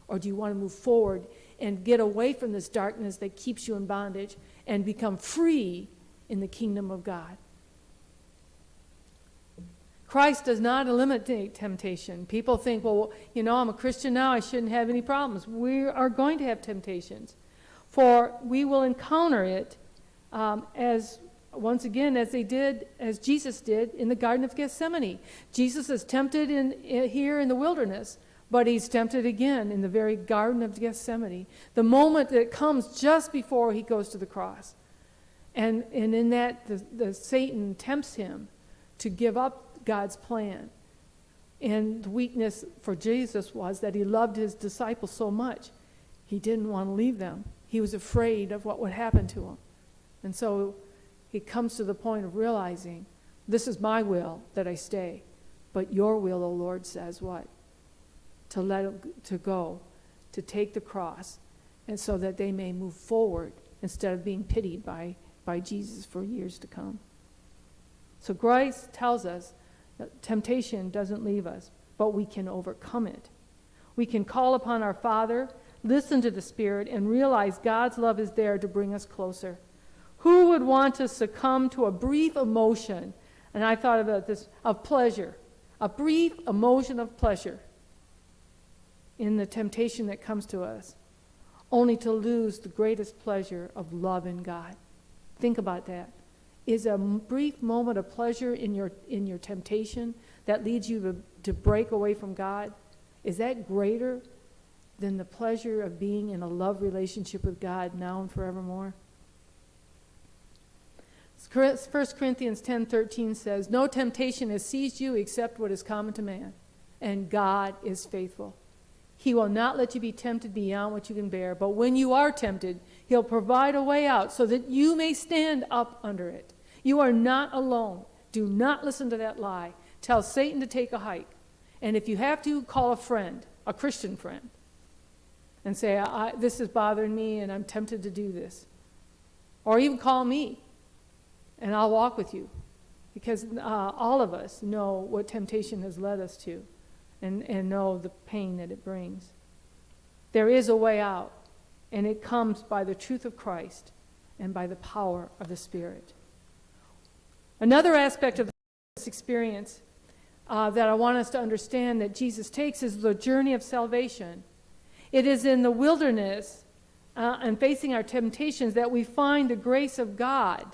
Or do you want to move forward and get away from this darkness that keeps you in bondage and become free in the kingdom of God? Christ does not eliminate temptation. People think, well, I'm a Christian now, I shouldn't have any problems. We are going to have temptations. For we will encounter it as Jesus did in the Garden of Gethsemane. Jesus is tempted here in the wilderness, but he's tempted again in the very Garden of Gethsemane. The moment that comes just before he goes to the cross. And in that, the Satan tempts him to give up God's plan. And the weakness for Jesus was that he loved his disciples so much, he didn't want to leave them. He was afraid of what would happen to him. And so he comes to the point of realizing, this is my will that I stay, but your will, O Lord, says what? To go, to take the cross, and so that they may move forward instead of being pitied by Jesus for years to come. So Christ tells us that temptation doesn't leave us, but we can overcome it. We can call upon our Father, listen to the Spirit, and realize God's love is there to bring us closer. Who would want to succumb to a brief emotion, and I thought about this, of pleasure, a brief emotion of pleasure in the temptation that comes to us, only to lose the greatest pleasure of love in God? Think about that. Is a brief moment of pleasure in your temptation that leads you to break away from God, is that greater than the pleasure of being in a love relationship with God now and forevermore? 1 Corinthians 10:13 says, no temptation has seized you except what is common to man, and God is faithful. He will not let you be tempted beyond what you can bear, but when you are tempted, he'll provide a way out so that you may stand up under it. You are not alone. Do not listen to that lie. Tell Satan to take a hike. And if you have to, call a friend, a Christian friend, and say, this is bothering me and I'm tempted to do this. Or even call me and I'll walk with you. Because all of us know what temptation has led us to and know the pain that it brings. There is a way out, and it comes by the truth of Christ and by the power of the Spirit. Another aspect of this experience that I want us to understand that Jesus takes is the journey of salvation. It is in the wilderness and facing our temptations that we find the grace of God